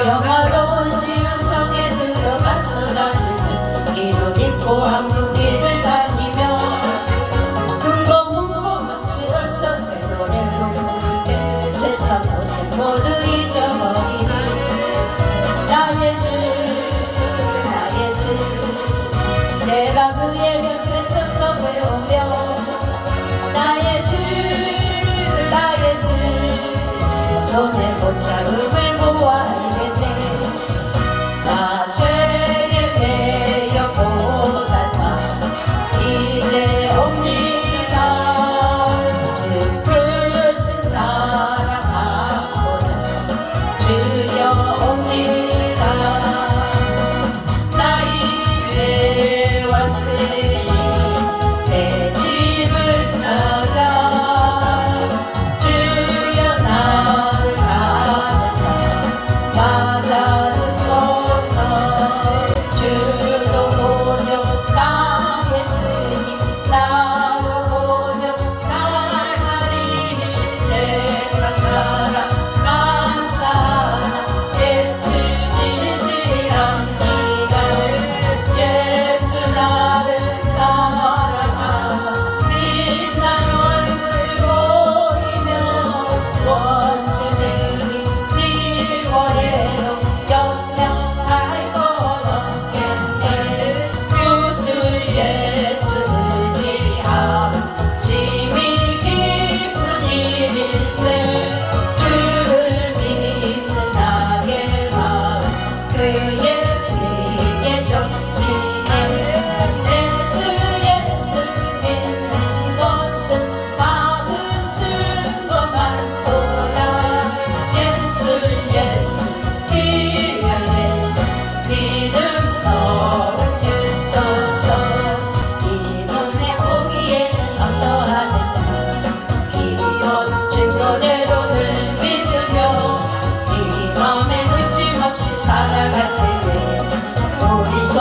영화로운 시간성에 들어가서 달리는 길을 잃고 한국길을 다니며 궁금한 스러서 내 노래로 부를 세상 곳에 모두 잊어버리니 나의 주 내가 그의 곁에 서서 외우며 나의 주 손에 못잡음을 보아 알겠네. 나 죄에 매여 고달파 이제 옵니다. 주 크신 사랑하고자 주여 옵니다. 나 이제 왔으니 내 집을 찾아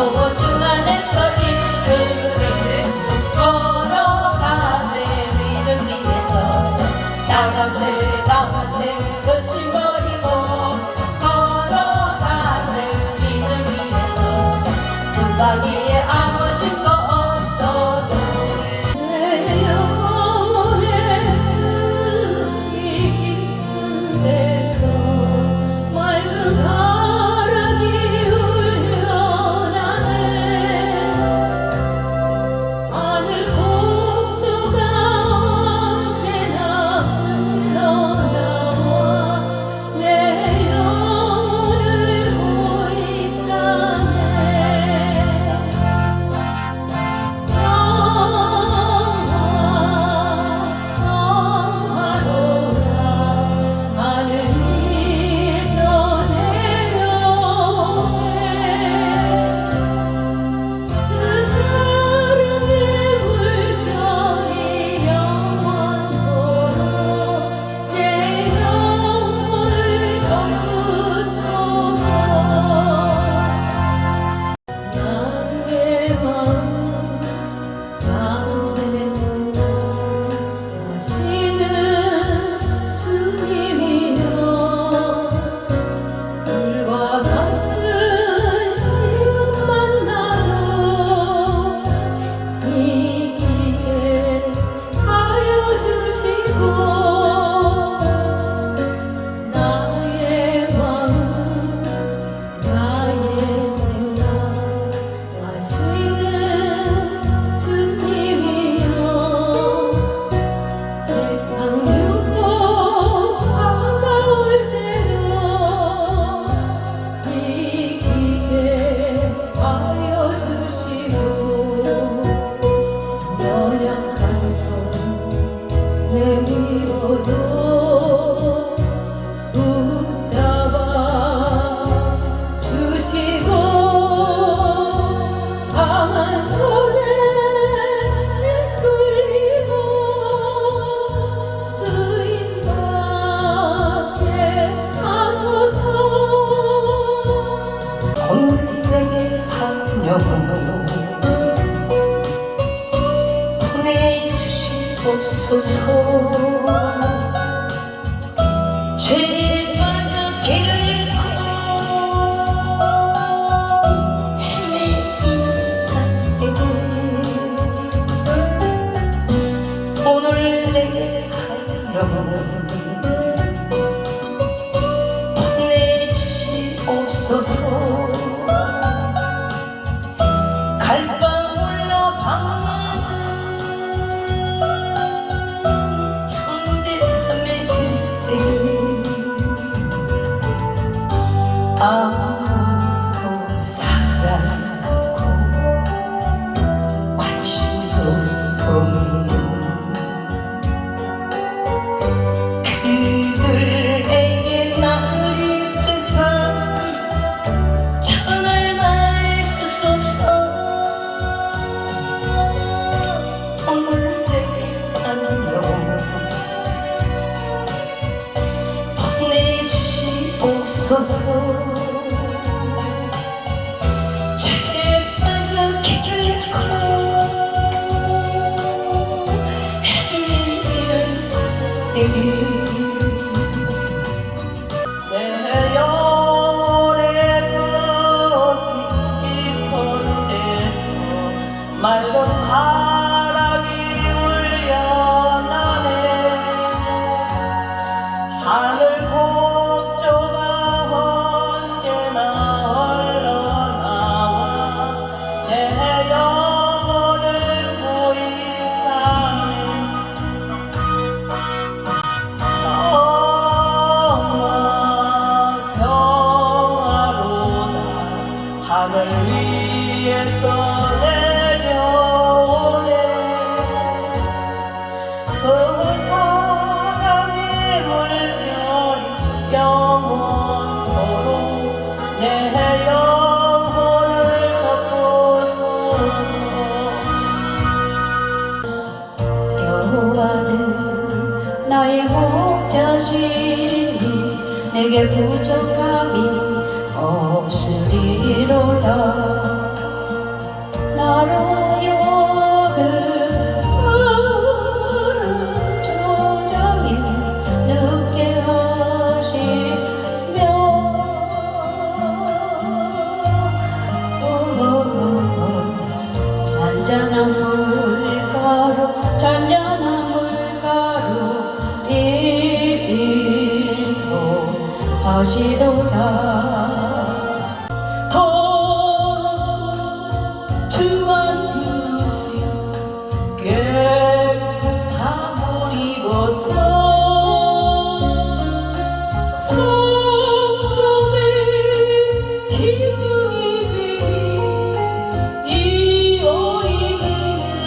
소중한 소리를 걸어가세 믿음 위에 서서 나가세 것을 버리고 걸어가세 믿음 위에 서서 두바기에 아무진 거 없어도 내 영혼에 이 깊은 데서 맑은 보내주시옵소서. 죄의 길을 걷고 내게 하여 보내주시옵소서. 갈바올라 방황하는 형제 자매들에게 아무도 사랑하고 관심도 없는 그들에게 나를 이끌사 천을 말주소서. 오늘 내게 안녕 보내주시옵소서. 죄에 빠져 기결코 헤매는 자에게 내 영혼의 그 깊은 데서 맑은 바람이 울려나네. 하늘 복조가 언제나 흘러나와 내 영혼을 보이사네. 너무나 평화로다. 하늘 위에서 내려오네. 그 사랑의 물결이 영원토록 내 영혼을 덮고소서. 여호와는 나의 목자시니 내게 부족함이 없으리로다. 나로 하여금 푸른 조정에 눕게 하시며 잔잔한 물가로 잔잔한 물가로 인도하시도다. 주만 부르시 깨끗함을 입어서 성전의 기둥이 되니 이 어린이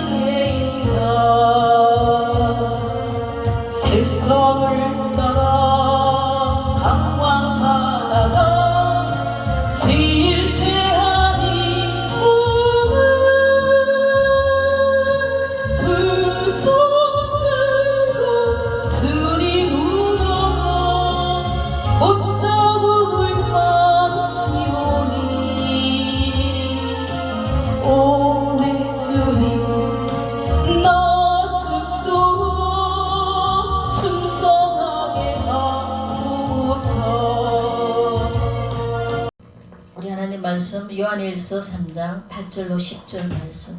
은혜인가. 세상을 따라 방황하다가 실패하니 오늘 두 손 들고 주님으로 못잡음을 마치오니 오 내 주님 나 죽도록 충성하게 하소서. 우리 하나님 말씀 요한일서 3장 8절로 10절 말씀.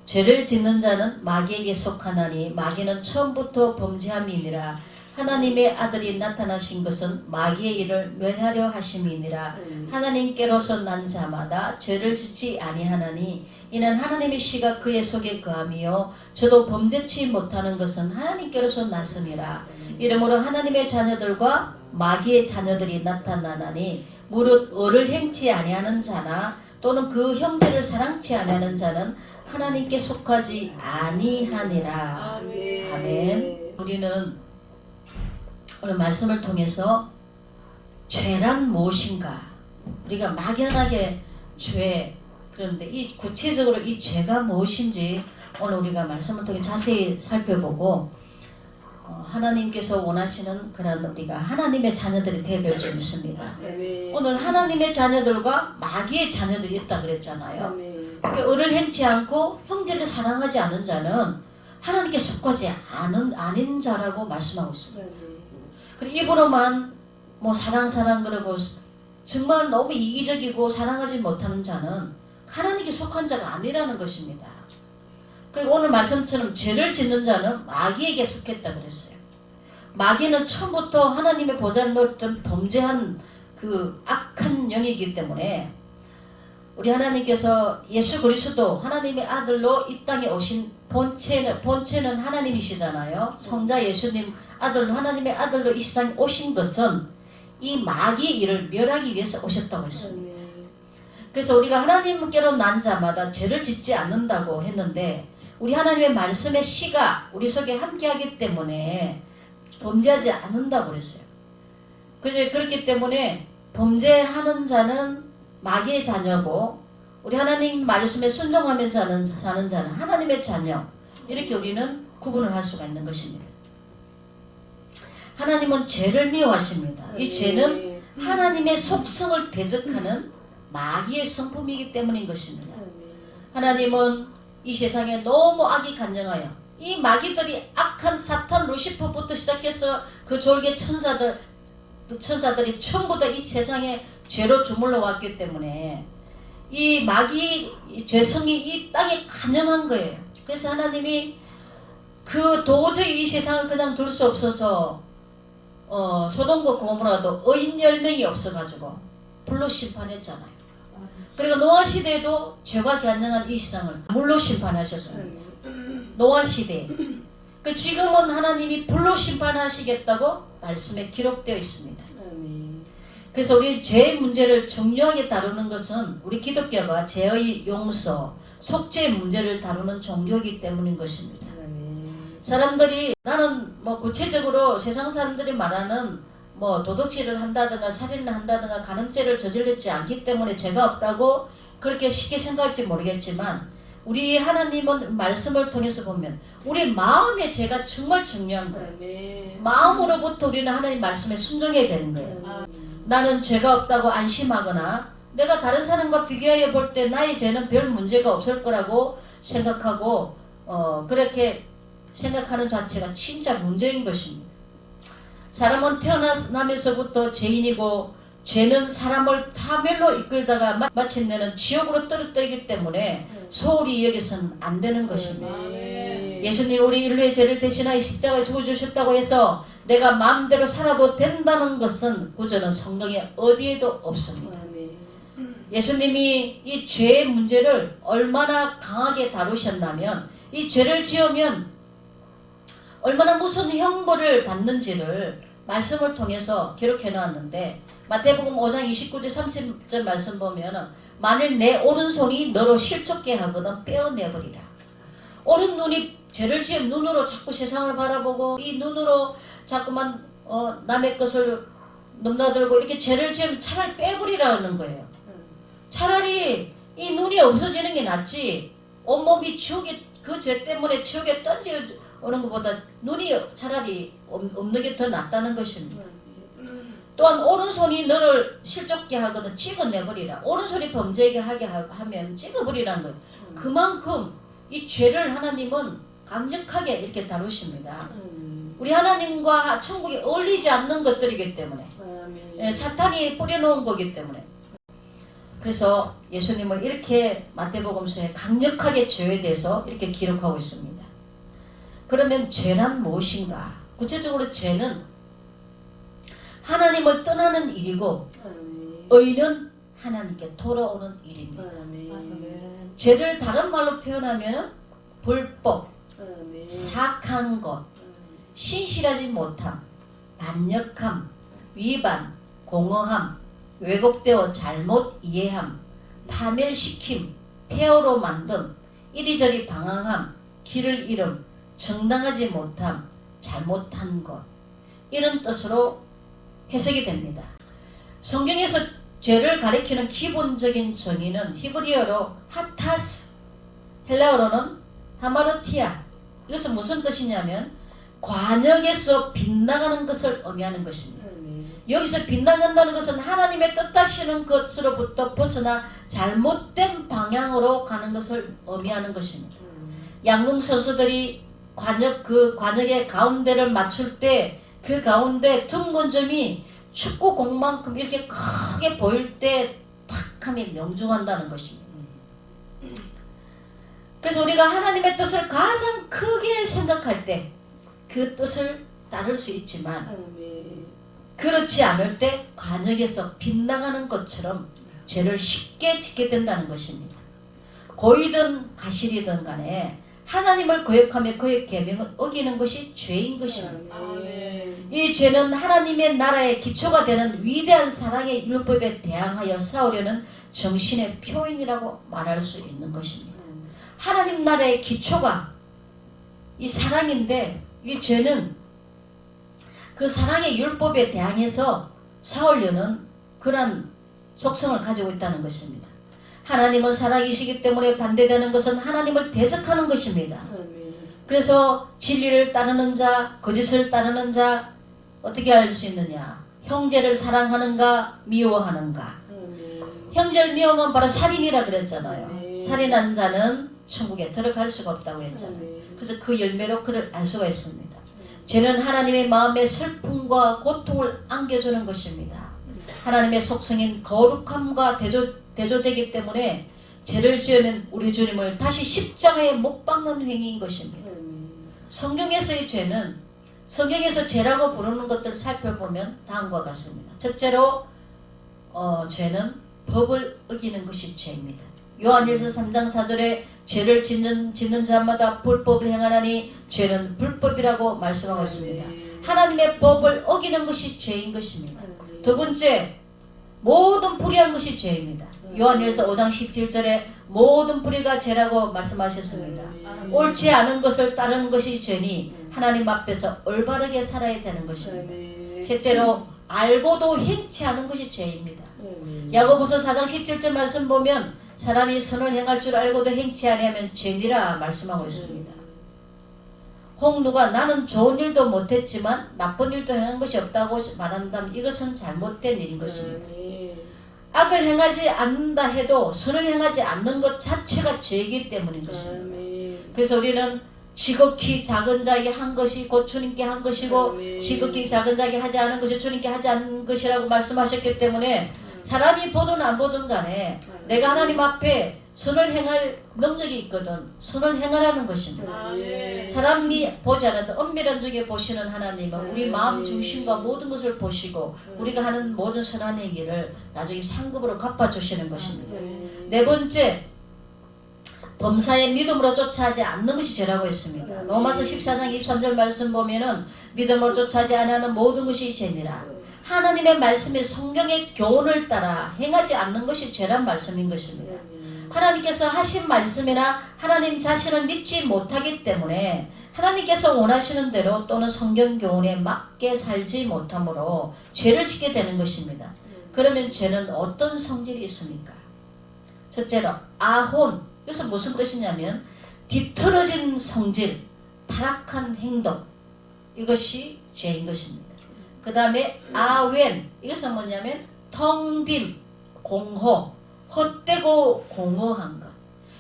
죄를 짓는 자는 마귀에게 속하나니 마귀는 처음부터 범죄함이니라. 하나님의 아들이 나타나신 것은 마귀의 일을 멸하려 하심이니라. 하나님께로서 난 자마다 죄를 짓지 아니하나니 이는 하나님의 씨가 그의 속에 거함이요 저도 범죄치 못하는 것은 하나님께로서 났음이라. 이러므로 하나님의 자녀들과 마귀의 자녀들이 나타나나니 무릇 의를 행치 아니하는 자나 또는 그 형제를 사랑치 아니하는 자는 하나님께 속하지 아니하니라. 아멘. 우리는 오늘 말씀을 통해서 죄란 무엇인가, 우리가 막연하게 죄, 그런데 이 구체적으로 이 죄가 무엇인지 오늘 우리가 말씀을 통해 자세히 살펴보고 하나님께서 원하시는 그런 우리가 하나님의 자녀들이 되어야 될 수 있습니다. 오늘 하나님의 자녀들과 마귀의 자녀들이 있다 그랬잖아요. 그러니까 의를 행치 않고 형제를 사랑하지 않은 자는 하나님께 속하지 아닌 자라고 말씀하고 있습니다. 그리고 입으로만 뭐 사랑 그러고 정말 너무 이기적이고 사랑하지 못하는 자는 하나님께 속한 자가 아니라는 것입니다. 그리고 오늘 말씀처럼 죄를 짓는 자는 마귀에게 속했다 그랬어요. 마귀는 처음부터 하나님의 보좌를 놓던 범죄한 그 악한 영이기 때문에 우리 하나님께서 예수 그리스도 하나님의 아들로 이 땅에 오신 본체는 하나님이시잖아요. 성자 예수님 아들로 하나님의 아들로 이 세상에 오신 것은 이 마귀의 일을 멸하기 위해서 오셨다고 했습니다. 그래서 우리가 하나님께로 난 자마다 죄를 짓지 않는다고 했는데 우리 하나님의 말씀의 씨가 우리 속에 함께하기 때문에 범죄하지 않는다고 그랬어요. 그렇기 때문에 범죄하는 자는 마귀의 자녀고 우리 하나님 말씀에 순종하면 사는 자는 하나님의 자녀, 이렇게 우리는 구분을 할 수가 있는 것입니다. 하나님은 죄를 미워하십니다. 이 죄는 하나님의 속성을 대적하는 마귀의 성품이기 때문인 것입니다. 하나님은 이 세상에 너무 악이 간영하여 이 마귀들이 악한 사탄 루시퍼부터 시작해서 그 졸개 천사들이 전부 다 이 세상에 죄로 주물러 왔기 때문에 이 마귀 죄성이 이 땅에 간영한 거예요. 그래서 하나님이 그 도저히 이 세상을 그냥 둘 수 없어서 소돔과 고모라도 의인 10명이 없어가지고 불로 심판했잖아요. 그리고 노아 시대에도 죄가 간영한 이 세상을 물로 심판하셨습니다. 노아 시대에. 지금은 하나님이 불로 심판하시겠다고 말씀에 기록되어 있습니다. 그래서 우리 죄의 문제를 중요하게 다루는 것은 우리 기독교가 죄의 용서, 속죄의 문제를 다루는 종교이기 때문인 것입니다. 사람들이 나는 뭐 구체적으로 세상 사람들이 말하는 뭐 도둑질을 한다든가 살인을 한다든가 간음죄를 저질렀지 않기 때문에 죄가 없다고 그렇게 쉽게 생각할지 모르겠지만 우리 하나님은 말씀을 통해서 보면 우리 마음의 죄가 정말 중요한 거예요. 마음으로부터 우리는 하나님 말씀에 순종해야 되는 거예요. 나는 죄가 없다고 안심하거나 내가 다른 사람과 비교해 볼 때 나의 죄는 별 문제가 없을 거라고 생각하고 그렇게 생각하는 자체가 진짜 문제인 것입니다. 사람은 태어나면서부터 죄인이고 죄는 사람을 파멸로 이끌다가 마침내는 지옥으로 떨어뜨리기 때문에 소홀히 여기서는 안 되는 것입니다. 예수님 우리 인류의 죄를 대신하여 십자가에 죽어주셨다고 해서 내가 마음대로 살아도 된다는 것은 구절은 성경에 어디에도 없습니다. 예수님이 이 죄의 문제를 얼마나 강하게 다루셨냐면 이 죄를 지으면 얼마나 무슨 형벌을 받는지를 말씀을 통해서 기록해 놓았는데 마태복음 5장 29절 30절 말씀 보면 만일 내 오른손이 너로 실족게 하거든 빼어내버리라. 오른 눈이 죄를 지은 눈으로 자꾸 세상을 바라보고 이 눈으로 자꾸만 남의 것을 넘나들고 이렇게 죄를 지으면 차라리 빼버리라는 거예요. 차라리 이 눈이 없어지는 게 낫지 온몸이 지옥에 그 죄 때문에 지옥에 던져오는 것보다 눈이 차라리 없는 게 더 낫다는 것입니다. 또한 오른손이 너를 실족게 하거든 찍어내버리라. 오른손이 범죄하게 하게 하면 찍어버리라는 거예요. 그만큼 이 죄를 하나님은 강력하게 이렇게 다루십니다. 우리 하나님과 천국에 어울리지 않는 것들이기 때문에 사탄이 뿌려놓은 거기 때문에 그래서 예수님은 이렇게 마태복음서에 강력하게 죄에 대해서 이렇게 기록하고 있습니다. 그러면 죄란 무엇인가? 구체적으로 죄는 하나님을 떠나는 일이고 의는 하나님께 돌아오는 일입니다. 죄를 다른 말로 표현하면 불법, 사악한 것, 신실하지 못함, 반역함, 위반, 공허함, 왜곡되어 잘못 이해함, 파멸시킴, 폐허로 만듦, 이리저리 방황함, 길을 잃음, 정당하지 못함, 잘못한 것, 이런 뜻으로 해석이 됩니다. 성경에서 죄를 가리키는 기본적인 정의는 히브리어로 하타스, 헬라어로는 하마르티아. 이것은 무슨 뜻이냐면 관역에서 빗나가는 것을 의미하는 것입니다. 여기서 빗나간다는 것은 하나님의 뜻하시는 것으로부터 벗어나 잘못된 방향으로 가는 것을 의미하는 것입니다. 양궁 선수들이 그 관역의 가운데를 맞출 때 그 가운데 둥근 점이 축구 공만큼 이렇게 크게 보일 때 탁 하면 명중한다는 것입니다. 그래서 우리가 하나님의 뜻을 가장 크게 생각할 때 그 뜻을 따를 수 있지만 아멘. 그렇지 않을 때 관역에서 빗나가는 것처럼 죄를 쉽게 짓게 된다는 것입니다. 고이든 가실이든 간에 하나님을 거역하며 그의 계명을 어기는 것이 죄인 것입니다. 아멘. 이 죄는 하나님의 나라의 기초가 되는 위대한 사랑의 율법에 대항하여 싸우려는 정신의 표현이라고 말할 수 있는 것입니다. 하나님 나라의 기초가 이 사랑인데 이 죄는 그 사랑의 율법에 대항해서 싸우려는 그런 속성을 가지고 있다는 것입니다. 하나님은 사랑이시기 때문에 반대되는 것은 하나님을 대적하는 것입니다. 아멘. 그래서 진리를 따르는 자, 거짓을 따르는 자 어떻게 알 수 있느냐? 형제를 사랑하는가 미워하는가? 아멘. 형제를 미워하면 바로 살인이라 그랬잖아요. 네. 살인한 자는 천국에 들어갈 수가 없다고 했잖아요. 아멘. 그래서 그 열매로 그를 알 수가 있습니다. 죄는 하나님의 마음에 슬픔과 고통을 안겨주는 것입니다. 하나님의 속성인 거룩함과 대조되기 때문에 죄를 지으면 우리 주님을 다시 십자가에 못 박는 행위인 것입니다. 아멘. 성경에서의 죄는 성경에서 죄라고 부르는 것들을 살펴보면 다음과 같습니다. 첫째로 죄는 법을 어기는 것이 죄입니다. 요한일서 3장 4절에 죄를 짓는 자마다 불법을 행하나니 죄는 불법이라고 말씀하고 있습니다. 하나님의 법을 어기는 것이 죄인 것입니다. 두 번째, 모든 불의한 것이 죄입니다. 요한일서 5장 17절에 모든 불의가 죄라고 말씀하셨습니다. 옳지 않은 것을 따르는 것이 죄니 하나님 앞에서 올바르게 살아야 되는 것입니다. 셋째로 알고도 행치 않은 것이 죄입니다. 야고보서 4장 17절 말씀 보면 사람이 선을 행할 줄 알고도 행치 아니하면 죄니라 말씀하고 있습니다. 홍누가 나는 좋은 일도 못했지만 나쁜 일도 행한 것이 없다고 말한다면 이것은 잘못된 일인 것입니다. 악을 행하지 않는다 해도 선을 행하지 않는 것 자체가 죄이기 때문인 것입니다. 그래서 우리는 지극히 작은 자에게 한 것이 곧 주님께 한 것이고 지극히 작은 자에게 하지 않은 것이 주님께 하지 않은 것이라고 말씀하셨기 때문에 사람이 보든 안 보든 간에 내가 하나님 앞에 선을 행할 능력이 있거든 선을 행하라는 것입니다. 사람이 보지 않아도 엄밀한 중에 보시는 하나님은 우리 마음 중심과 모든 것을 보시고 우리가 하는 모든 선한 행위를 나중에 상급으로 갚아주시는 것입니다. 네 번째, 범사의 믿음으로 쫓아하지 않는 것이 죄라고 했습니다. 로마서 14장 23절 말씀 보면은 믿음으로 쫓아하지 않는 모든 것이 죄니라. 하나님의 말씀이 성경의 교훈을 따라 행하지 않는 것이 죄란 말씀인 것입니다. 하나님께서 하신 말씀이나 하나님 자신을 믿지 못하기 때문에 하나님께서 원하시는 대로 또는 성경 교훈에 맞게 살지 못함으로 죄를 짓게 되는 것입니다. 그러면 죄는 어떤 성질이 있습니까? 첫째로 아혼, 이것은 무슨 뜻이냐면 뒤틀어진 성질, 타락한 행동, 이것이 죄인 것입니다. 그 다음에 아웬, 이것은 뭐냐면 텅빔, 공허, 헛되고 공허한 것.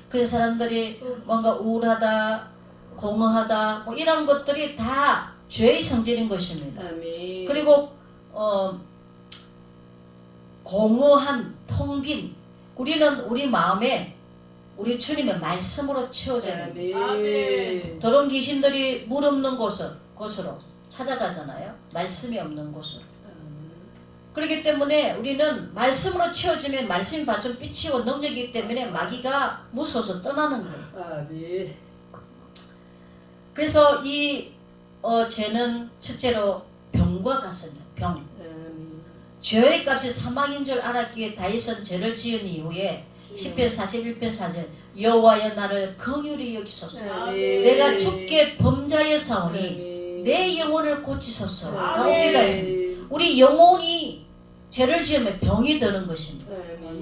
그래서 사람들이 뭔가 우울하다, 공허하다 뭐 이런 것들이 다 죄의 성질인 것입니다. 아멘. 그리고 공허한 텅빈, 우리는 우리 마음에 우리 주님의 말씀으로 채워져야 됩니다. 아멘. 더러운 귀신들이 물 없는 곳으로 찾아가잖아요. 말씀이 없는 곳으로. 그렇기 때문에 우리는 말씀으로 채워지면 말씀이 받쳐 빛이고 능력이기 때문에 마귀가 무서워서 떠나는 거예요. 아멘. 그래서 이 죄는 첫째로 병과 같습니다. 병. 죄의 값이 사망인 줄 알았기에 다윗은 죄를 지은 이후에 시편 41편 4절 여호와여 나를 긍휼히 여기소서. 내가 주께 범자의 사오니 내 영혼을 고치소서. 라고 기도했습니다. 우리 영혼이 죄를 지으면 병이 드는 것입니다.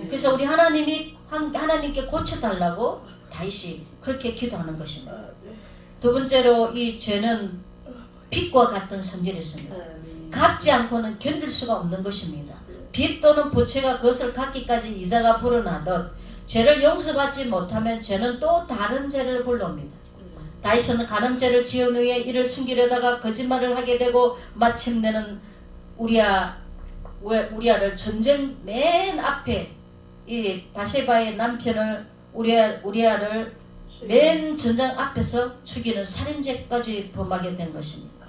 그래서 우리 하나님께 고쳐달라고 다윗이 그렇게 기도하는 것입니다. 두 번째로 이 죄는 빛과 같은 성질이 있습니다. 갚지 않고는 견딜 수가 없는 것입니다. 빚 또는 부채가 그것을 갚기까지 이자가 불어나듯 죄를 용서받지 못하면 죄는 또 다른 죄를 불러옵니다. 다윗은 간음죄를 지은 후에 이를 숨기려다가 거짓말을 하게 되고 마침내는 우리아를 전쟁 맨 앞에 이 바세바의 남편을 우리아를 맨 전장 앞에서 죽이는 살인죄까지 범하게 된 것입니다.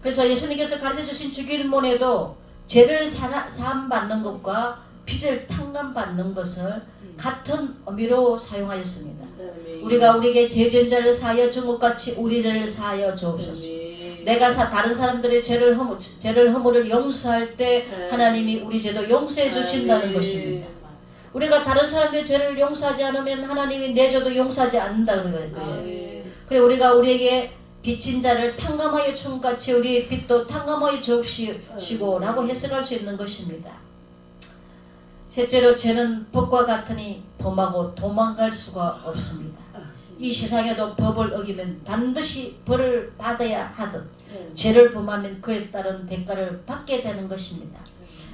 그래서 예수님께서 가르쳐주신 주기도문에도 죄를 사함받는 것과 빚을 탕감받는 것을 같은 의미로 사용하였습니다. 우리가 우리에게 죄전자를 사하여 중국같이 우리를 사하여 주옵소서. 내가 다른 사람들의 허물을 용서할 때 하나님이 우리 죄도 용서해 주신다는 것입니다. 우리가 다른 사람들의 죄를 용서하지 않으면 하나님이 내 죄도 용서하지 않는다는 거예요. 그래 우리가 우리에게 빚진 자를 탕감하여 중같이 우리의 빚도 탕감하여 주옵시고 라고 해석할 수 있는 것입니다. 셋째로 죄는 법과 같으니 범하고 도망갈 수가 없습니다. 이 세상에도 법을 어기면 반드시 벌을 받아야 하듯 죄를 범하면 그에 따른 대가를 받게 되는 것입니다.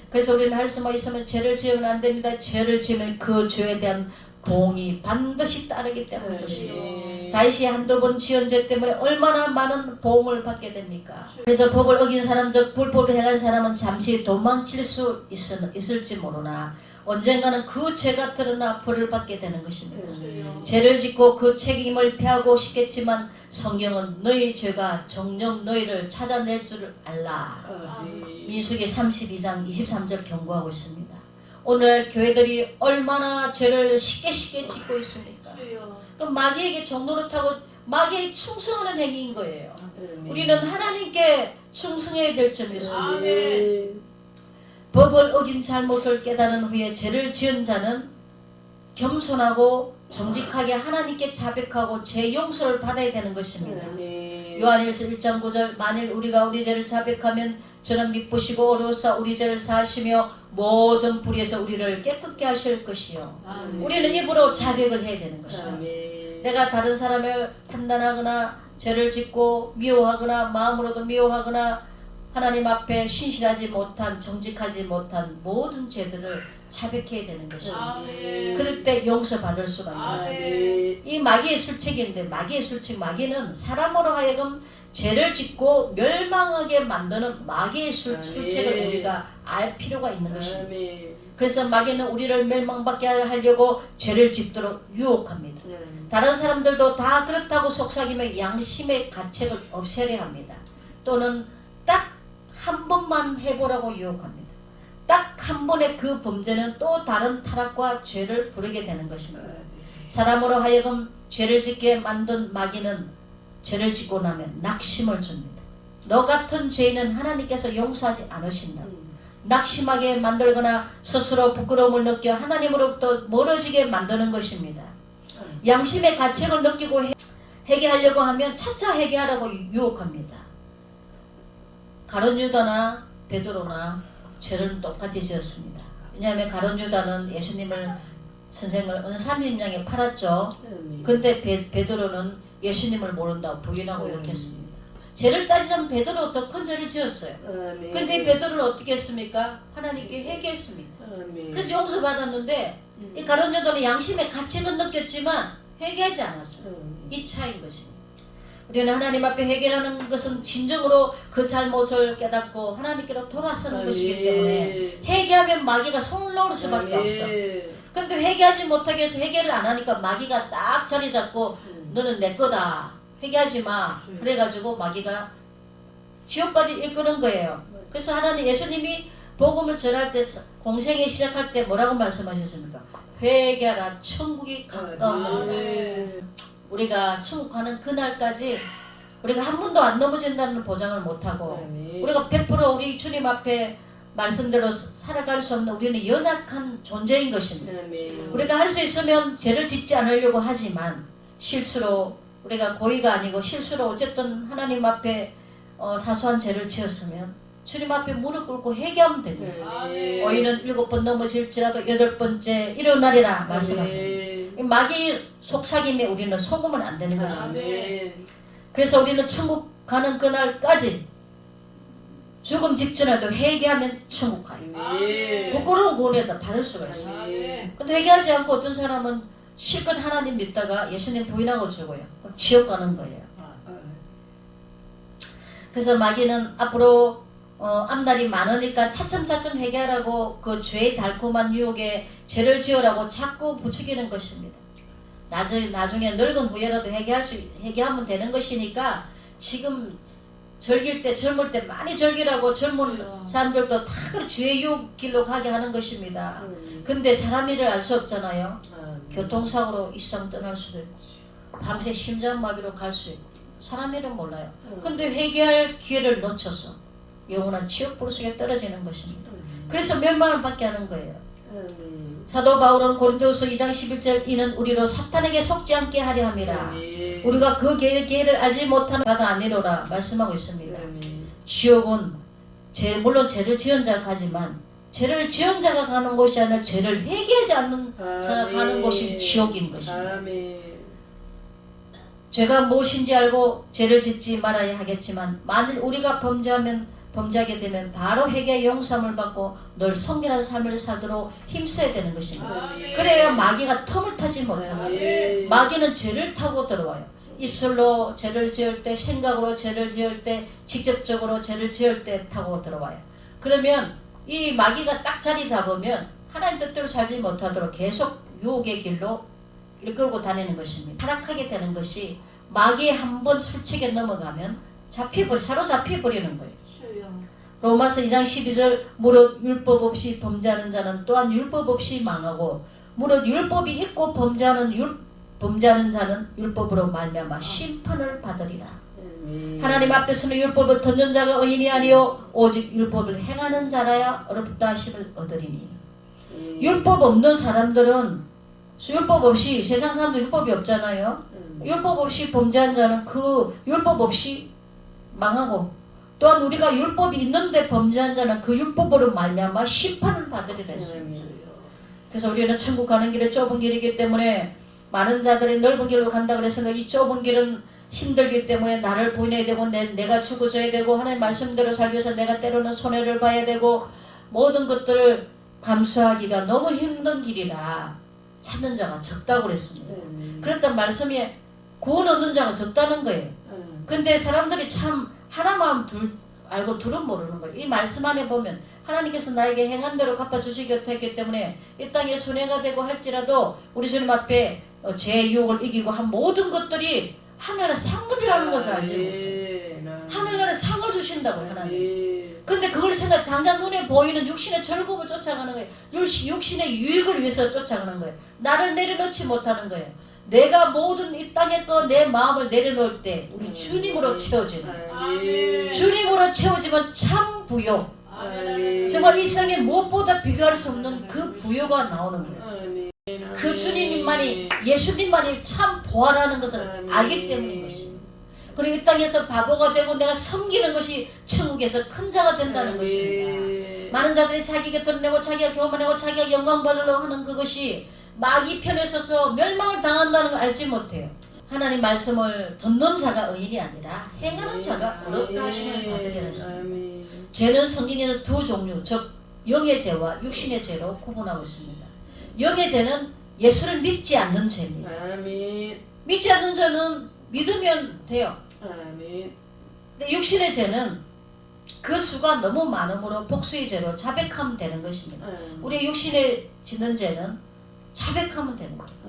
그래서 우리는 할 수만 있으면 죄를 지으면 안 됩니다. 죄를 지으면 그 죄에 대한 보응이 반드시 따르기 때문인 것이요. 다윗이 한두 번 지은 죄 때문에 얼마나 많은 보응을 받게 됩니까? 그래서 법을 어긴 사람, 즉 불법을 행한 사람은 잠시 도망칠 수 있을지 모르나 언젠가는 그 죄가 드러나 벌을 받게 되는 것입니다. 죄를 짓고 그 책임을 피하고 싶겠지만 성경은 너희 죄가 정녕 너희를 찾아낼 줄 알라. 민수기 32장 23절 경고하고 있습니다. 오늘 교회들이 얼마나 죄를 쉽게 짓고 있습니까? 그 마귀에게 종노릇하고 마귀에 충성하는 행위인 거예요. 우리는 하나님께 충성해야 될 점이 있습니다. 법을 어긴 잘못을 깨달은 후에 죄를 지은 자는 겸손하고 정직하게 하나님께 자백하고 죄 용서를 받아야 되는 것입니다. 요한일서 1장 9절 만일 우리가 우리 죄를 자백하면 저는 미쁘시고 어루사 우리 죄를 사하시며 모든 불의에서 우리를 깨끗게 하실 것이요. 우리는 입으로 자백을 해야 되는 것입니다. 내가 다른 사람을 판단하거나 죄를 짓고 미워하거나 마음으로도 미워하거나 하나님 앞에 신실하지 못한 정직하지 못한 모든 죄들을 자백해야 되는 것입니다. 그럴 때 용서받을 수가 있는 것입니다. 이 마귀의 술책인데 마귀는 사람으로 하여금 죄를 짓고 멸망하게 만드는 마귀의 술책을 우리가 알 필요가 있는 것입니다. 그래서 마귀는 우리를 멸망받게 하려고 죄를 짓도록 유혹합니다. 다른 사람들도 다 그렇다고 속삭이며 양심의 가책을 없애려 합니다. 또는 딱 한 번만 해보라고 유혹합니다. 딱 한 번의 그 범죄는 또 다른 타락과 죄를 부르게 되는 것입니다. 사람으로 하여금 죄를 짓게 만든 마귀는 죄를 짓고 나면 낙심을 줍니다. 너 같은 죄인은 하나님께서 용서하지 않으신다. 낙심하게 만들거나 스스로 부끄러움을 느껴 하나님으로부터 멀어지게 만드는 것입니다. 양심의 가책을 느끼고 회개하려고 하면 차차 회개하라고 유혹합니다. 가룟 유다나 베드로나 죄를 똑같이 지었습니다. 왜냐하면 가룟 유다는 예수님을 선생을 은삼인양에 팔았죠. 근데 베드로는 예수님을 모른다고 부인하고 욕했습니다. 죄를 따지자면 베드로 더 큰 죄를 지었어요. 근데 베드로는 어떻게 했습니까? 하나님께 회개했습니다. 그래서 용서받았는데 이 가룟 유다는 양심의 가책은 느꼈지만 회개하지 않았어요. 이 차이인 것입니다. 우리는 하나님 앞에 회개하는 것은 진정으로 그 잘못을 깨닫고 하나님께로 돌아서는 것이기 때문에 회개하면 마귀가 손을 놓을 수밖에 없어. 그런데 회개하지 못하게 해서 회개를 안 하니까 마귀가 딱 자리 잡고 너는 내 거다. 회개하지 마. 그래가지고 마귀가 지옥까지 이끄는 거예요. 그래서 하나님 예수님이 복음을 전할 때 공생애 시작할 때 뭐라고 말씀하셨습니까? 회개하라 천국이 가까웠느니라. 우리가 천국 가는 그날까지 우리가 한 번도 안 넘어진다는 보장을 못하고 우리가 100% 우리 주님 앞에 말씀대로 살아갈 수 없는 우리는 연약한 존재인 것입니다. 우리가 할 수 있으면 죄를 짓지 않으려고 하지만 실수로 우리가 고의가 아니고 실수로 어쨌든 하나님 앞에 사소한 죄를 지었으면 주님 앞에 무릎 꿇고 회개하면 됩니다. 어인은 7번 넘어질지라도 8번째 일어나리라 말씀하십니다. 마귀 속삭임에 우리는 속으면 안 되는 것입니다. 그래서 우리는 천국 가는 그날까지 죽음 직전에도 회개하면 천국 가요. 부끄러운 구원에다 받을 수가 있습니다. 근데 회개하지 않고 어떤 사람은 실컷 하나님 믿다가 예수님 부인하고 죽어요. 그럼 지옥 가는 거예요. 그래서 마귀는 앞으로 앞날이 많으니까 차츰차츰 회개하라고 그 죄의 달콤한 유혹에 죄를 지으라고 자꾸 부추기는 것입니다. 나중에 늙은 후에라도 회개하면 되는 것이니까 지금 젊을 때 많이 즐기라고 젊은 사람들도 다 주의 유혹길로 가게 하는 것입니다. 근데 사람 일을 알 수 없잖아요. 교통사고로 이 세상 떠날 수도 있고 밤새 심장마비로 갈 수 있고 사람 일은 몰라요. 근데 회개할 기회를 놓쳐서 영원한 지옥불 속에 떨어지는 것입니다. 그래서 멸망을 받게 하는 거예요. 사도 바울은 고린도후서 2장 11절 이는 우리로 사탄에게 속지 않게 하려 함이라. 우리가 그 계를 알지 못하는 바가 아니로라 말씀하고 있습니다. 지옥은 물론 죄를 지은 자가 가지만 죄를 지은 자가 가는 곳이 아니라 죄를 회개하지 않는 자가 가는 곳이 지옥인 것입니다. 죄가 무엇인지 알고 죄를 짓지 말아야 하겠지만 만일 우리가 범죄하게 되면 바로 회개의 용서함을 받고 늘 성결한 삶을 살도록 힘써야 되는 것입니다. 그래야 마귀가 틈을 타지 못합니다. 마귀는 죄를 타고 들어와요. 입술로 죄를 지을 때, 생각으로 죄를 지을 때, 직접적으로 죄를 지을 때 타고 들어와요. 그러면 이 마귀가 딱 자리 잡으면 하나님 뜻대로 살지 못하도록 계속 유혹의 길로 이끌고 다니는 것입니다. 타락하게 되는 것이 마귀에 한번 술책에 넘어가면 사로잡혀 버리는 거예요. 로마서 2장 12절 무릇 율법 없이 범죄하는 자는 또한 율법 없이 망하고 무릇 율법이 있고 범죄하는 자는 율법으로 말미암아 심판을 받으리라. 하나님 앞에서는 율법을 듣는 자가 의인이 아니요 오직 율법을 행하는 자라야 어렵다 하심을 얻으리니. 율법 없는 사람들은 율법 없이 세상 사람도 율법이 없잖아요. 율법 없이 범죄한 자는 그 율법 없이 망하고 또한 우리가 율법이 있는데 범죄한 자는 그 율법으로 말미암아 심판을 받으리라 했습니다. 그래서 우리는 천국 가는 길은 좁은 길이기 때문에 많은 자들이 넓은 길로 간다 그래서 이 좁은 길은 힘들기 때문에 나를 부인해야 되고 내가 죽어져야 되고 하나님 말씀대로 살기 위해서 내가 때로는 손해를 봐야 되고 모든 것들을 감수하기가 너무 힘든 길이라 찾는 자가 적다고 그랬습니다. 그랬던 말씀이 구원 얻는 자가 적다는 거예요. 근데 사람들이 참 하나만 알고 둘은 모르는 거예요. 이 말씀 안에 보면 하나님께서 나에게 행한 대로 갚아주시겠다 했기 때문에 이 땅에 손해가 되고 할지라도 우리 주님 앞에 죄의 유혹을 이기고 한 모든 것들이 하늘나라 상급이라는 것을 알지 못해요. 하늘나라 상을 주신다고요. 하나님. 근데 그걸 당장 눈에 보이는 육신의 즐거움을 쫓아가는 거예요. 육신의 유익을 위해서 쫓아가는 거예요. 나를 내려놓지 못하는 거예요. 내가 모든 이 땅에 거 내 마음을 내려놓을 때 우리 주님으로 채워지는 주님으로 채워지면 참 부요. 정말 이 세상에 무엇보다 비교할 수 없는 그 부요가 나오는 거예요. 그 주님만이 예수님만이 참 보아라는 것을 알기 때문인 것입니다. 그리고 이 땅에서 바보가 되고 내가 섬기는 것이 천국에서 큰 자가 된다는 것입니다. 많은 자들이 자기가 드러내고 자기가 교만하고 자기가 영광 받으려고 하는 그것이 마귀 편에 서서 멸망을 당한다는 걸 알지 못해요. 하나님 말씀을 듣는 자가 의인이 아니라 행하는 자가 어렵다 하시는 바들이라 했습니다. 죄는 성경에는 두 종류, 즉 영의 죄와 육신의 죄로 구분하고 있습니다. 영의 죄는 예수를 믿지 않는 죄입니다. 믿지 않는 죄는 믿으면 돼요. 근데 육신의 죄는 그 수가 너무 많으므로 복수의 죄로 자백하면 되는 것입니다. 우리 육신에 짓는 죄는 자백하면 되는 거예요.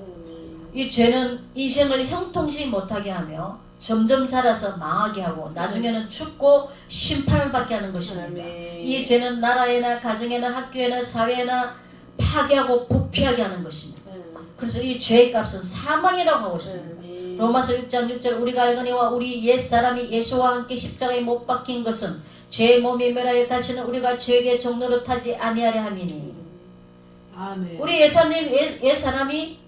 이 죄는 인생을 형통치 못하게 하며 점점 자라서 망하게 하고 나중에는 죽고 심판을 받게 하는 것입니다. 이 죄는 나라에나 가정에나 학교에나 사회에나 파괴하고 부패하게 하는 것입니다. 그래서 이 죄의 값은 사망이라고 하고 있습니다. 로마서 6장 6절 우리가 알거니와 우리 옛사람이 예수와 함께 십자가에 못 박힌 것은 죄의 몸이 멸하여 다시는 우리가 죄의 종로로 타지 아니하려 함이니. 아멘. 우리 옛사람이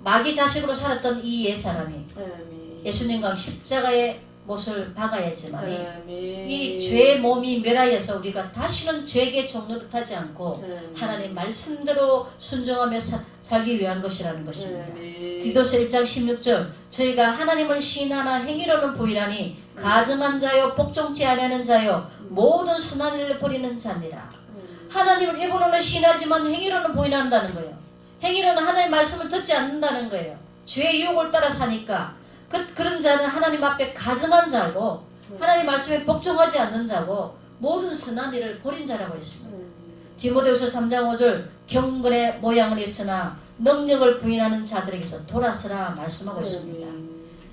마귀 자식으로 살았던 이 옛사람이 예수님과 십자가의 못을 박아야지만 이 죄의 몸이 멸하여서 우리가 다시는 죄의 종로로 타지 않고 하나님 말씀대로 순종하며 살기 위한 것이라는 것입니다. 디도서 1장 16절 저희가 하나님을 시인하나 행위로는 부인하니 가증한 자요 복종치 아니하는 자요 모든 선한 일을 버리는 자니라. 하나님을 입으로는 시인하지만 행위로는 부인한다는 거예요. 행위로는 하나님의 말씀을 듣지 않는다는 거예요. 죄의 유혹을 따라 사니까 그런 자는 하나님 앞에 가증한 자고 하나님 말씀에 복종하지 않는 자고 모든 선한 일을 버린 자라고 했습니다. 디모데후서 3장 5절 경건의 모양은 있으나 능력을 부인하는 자들에게서 돌아서라 말씀하고 있습니다.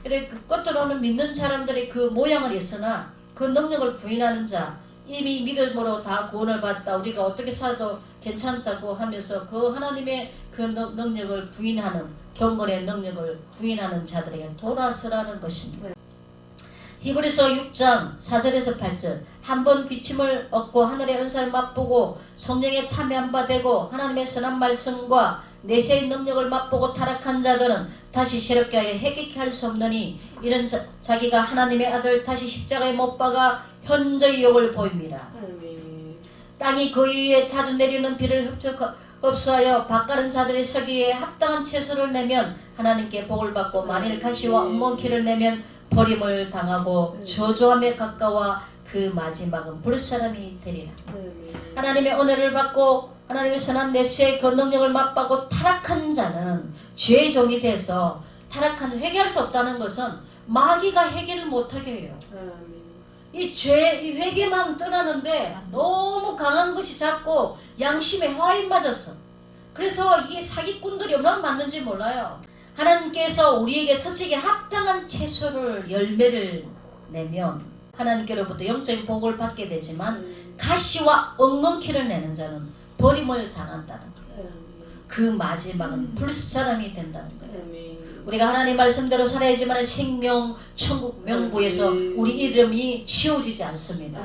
그래 그 겉으로는 믿는 사람들이 그 모양을 있으나 그 능력을 부인하는 자, 이미 믿음으로 다 구원을 받다 우리가 어떻게 살아도 괜찮다고 하면서 그 하나님의 그 능력을 부인하는, 경건의 능력을 부인하는 자들에게 돌아서라는 것입니다. 히브리서 6장 4절에서 8절, 한번 비침을 얻고 하늘의 은사를 맛보고 성령에 참여한 바 되고 하나님의 선한 말씀과 내세의 능력을 맛보고 타락한 자들은 다시 새롭게 하여 회개케 할 수 없느니 이런 자기가 하나님의 아들 다시 십자가에 못 박아 현저히 욕을 보입니다. 땅이 그 위에 자주 내리는 비를 흡수하여 밭가른 자들의 서기에 합당한 채소를 내면 하나님께 복을 받고 만일 가시와 엉겅퀴를 내면 버림을 당하고 저주함에 가까워 그 마지막은 불사람이 되리라. 하나님의 은혜를 받고 하나님의 선한 내세의 그 능력을 맛보고 타락한 자는 죄의 종이 돼서 타락한 회개할 수 없다는 것은 마귀가 해결을 못하게 해요. 이 죄, 이 회개만 떠나는데 너무 강한 것이 자꾸 양심에 화인 맞았어. 그래서 이게 사기꾼들이 얼마나 많은지 몰라요. 하나님께서 우리에게 서식에 합당한 채소를 열매를 내면 하나님께로부터 영적인 복을 받게 되지만 가시와 엉겅퀴를 내는 자는 버림을 당한다는 거예요. 그 마지막은 불사람이 된다는 거예요. 우리가 하나님 말씀대로 살아야지만 생명 천국 명부에서 우리 이름이 지워지지 않습니다.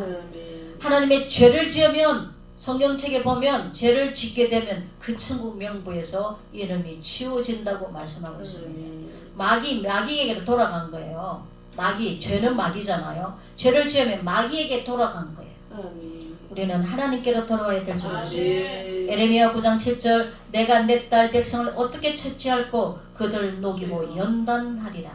하나님의 죄를 지으면 성경책에 보면 죄를 짓게 되면 그 천국 명부에서 이름이 지워진다고 말씀하고 있습니다. 마귀에게로 돌아간 거예요. 죄는 마귀잖아요. 죄를 지으면 마귀에게 돌아간 거예요. 우리는 하나님께로 돌아와야 될 줄 믿습니다. 에레미야 9장 7절, 내가 내 딸 백성을 어떻게 처치할꼬 그들 녹이고 연단하리라.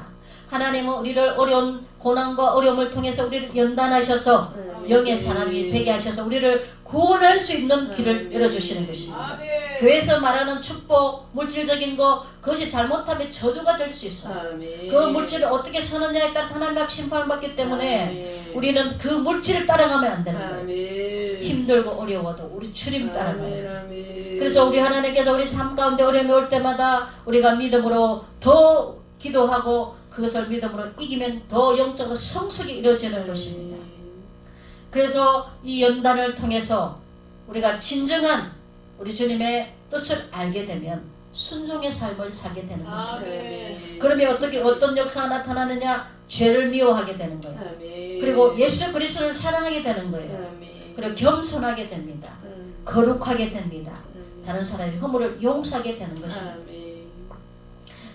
하나님은 우리를 어려운 고난과 어려움을 통해서 우리를 연단하셔서 영의 사람이 되게 하셔서 우리를 구원할 수 있는 길을 열어주시는 것입니다. 교회에서 말하는 축복, 물질적인 거, 그것이 잘못하면 저주가 될 수 있어요. 그 물질을 어떻게 쓰느냐에 따라서 하나님 앞 심판을 받기 때문에 우리는 그 물질을 따라가면 안 되는 거예요. 힘들고 어려워도 우리 주님 따라가요. 그래서 우리 하나님께서 우리 삶 가운데 어려움이 올 때마다 우리가 믿음으로 더 기도하고 그것을 믿음으로 이기면 더 영적으로 성숙이 이루어지는 것입니다. 그래서 이 연단을 통해서 우리가 진정한 우리 주님의 뜻을 알게 되면 순종의 삶을 살게 되는 것입니다. 그러면 어떤 역사가 나타나느냐? 죄를 미워하게 되는 거예요. 그리고 예수 그리스도를 사랑하게 되는 거예요. 그리고 겸손하게 됩니다. 거룩하게 됩니다. 다른 사람의 허물을 용서하게 되는 것입니다.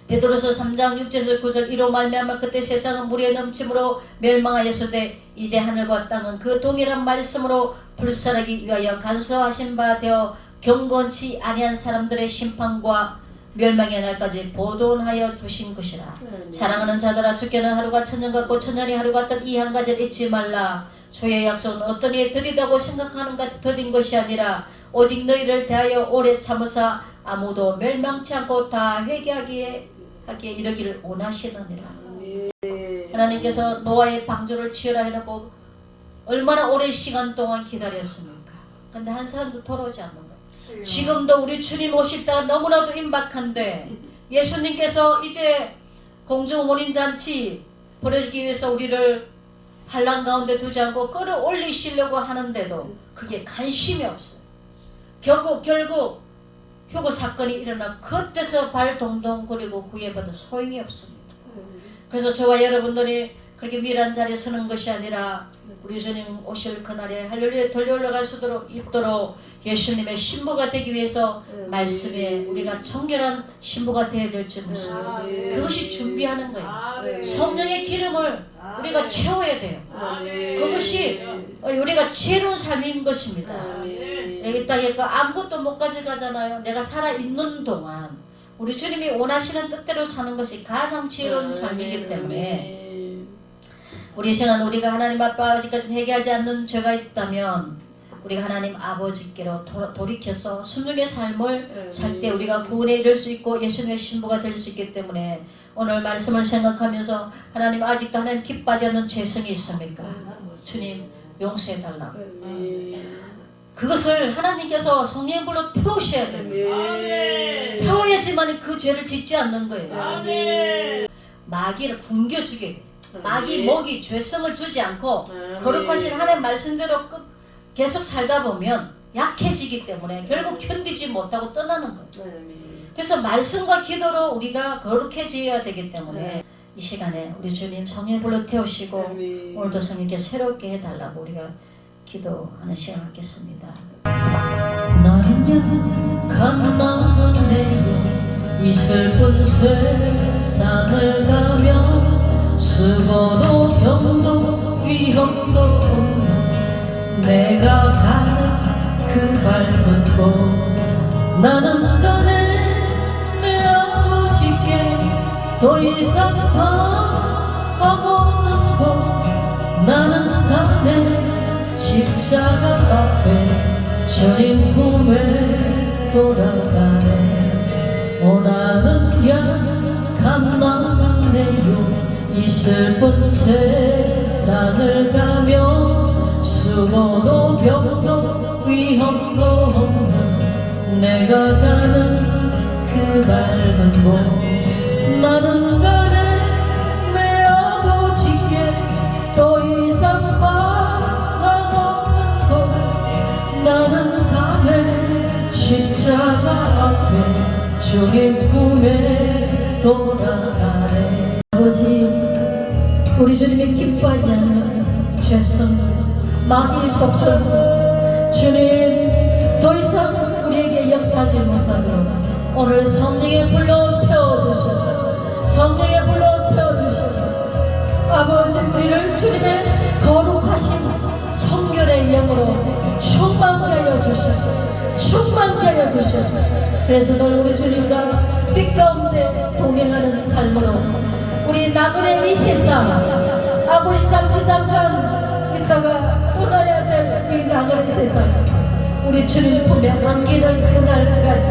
베드로서 3장 6절에서 9절 이로 말미암아 그때 세상은 물에 넘침으로 멸망하였으되 이제 하늘과 땅은 그 동일한 말씀으로 불살하기 위하여 간소하신 바 되어 경건치 아니한 사람들의 심판과 멸망의 날까지 보존하여 두신 것이라. 사랑하는 자들아 주께는 하루가 천년 같고 천년이 하루 같던 이 한 가지를 잊지 말라. 주의 약속은 어떤 이에 더디다고 생각하는 같이 더딘 것이 아니라 오직 너희를 대하여 오래 참으사 아무도 멸망치 않고 다 회개하기에 이르기를 원하시느니라. 하나님께서 노아의 방주를 지으라 해놓고 얼마나 오랜 시간 동안 기다렸습니까? 근데 한 사람도 돌아오지 않는 거예요. 지금도 우리 주님 오실 때가 너무나도 임박한데 예수님께서 이제 공중혼인잔치 벌어지기 위해서 우리를 환난 가운데 두지 않고 끌어올리시려고 하는데도 그게 관심이 없어요. 결국 휴거 사건이 일어나 그때서 발 동동 거리고 후회받아 소용이 없습니다. 그래서 저와 여러분들이 그렇게 미란 자리에 서는 것이 아니라 우리 주님 오실 그날에 할렐루야 들려 올라갈 수 있도록 예수님의 신부가 되기 위해서 말씀에 우리가 청결한 신부가 되어야 될 줄 믿습니다. 그것이 준비하는 거예요. 성령의 기름을 우리가 채워야 돼요. 그것이 우리가 지혜로운 삶인 것입니다. 이 땅에 아무것도 못 가져가잖아요. 내가 살아있는 동안 우리 주님이 원하시는 뜻대로 사는 것이 가장 지혜로운 삶이기 때문에 우리 시간 우리가 하나님 아빠 아버지까지 회개하지 않는 죄가 있다면 우리가 하나님 아버지께로 돌이켜서 순종의 삶을 살 때 우리가 구원에 이를 수 있고 예수님의 신부가 될 수 있기 때문에 오늘 말씀을 생각하면서 하나님 아직도 하나님 기뻐하지 않는 죄성이 있습니까? 주님 용서해달라고 그것을 하나님께서 성령의 불로 태우셔야 됩니다. 아멘. 태워야지만 그 죄를 짓지 않는 거예요. 아멘. 마귀를 굶겨주게, 마귀 아멘. 목이 죄성을 주지 않고 아멘. 거룩하신 하나님 말씀대로 계속 살다 보면 약해지기 때문에 결국 견디지 못하고 떠나는 거예요. 아멘. 그래서 말씀과 기도로 우리가 거룩해져야 되기 때문에 네. 이 시간에 우리 주님 성령 불러 태우시고 아멘. 오늘도 성령께 새롭게 해달라고 우리가 기도하는 시간 갖겠습니다. 나는요 갓나가네요 이 슬픈 세상을 가며 수고도 병도 위험도 없는 내가 가는 그 밝은 곳 나는 가네 내 아버지께 더 이상 바라고 없는 곳 나는 가네 십자가 앞에 주님 품에 돌아가네 원하는 길 감나가네요 이 슬픈 세상을 가며 수고도 병도 위험도 없는 내가 가는 그 밝은 곳 나는 가네 내 아버지께 더 이상 바라고 없는 곳 나는 가네 십자가 앞에 주님 품에 돌아가네 아버지 우리 주님이 기뻐하지 않는 죄성 마귀의 속성 주님 더 이상 우리에게 역사하지 못하도록 오늘 성령의 불로 태워주셔서 성령의 불로 태워주셔서 아버지 우리를 주님의 거룩하신 성결의 영으로 충만케 하여 주셔서 충만케 하여 주셔서 그래서 늘 우리 주님과 빛 가운데 동행하는 삶으로 우리 나그네 이 세상 아버지 잠시 잠깐 있다가 떠나야 될 이 나그네 세상 우리 주님 품에 안기는 그날까지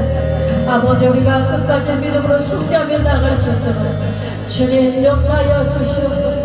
아버지 우리가 끝까지 믿음으로 승리하며 나갈 수 있도록 주님 역사하여 주시옵소서.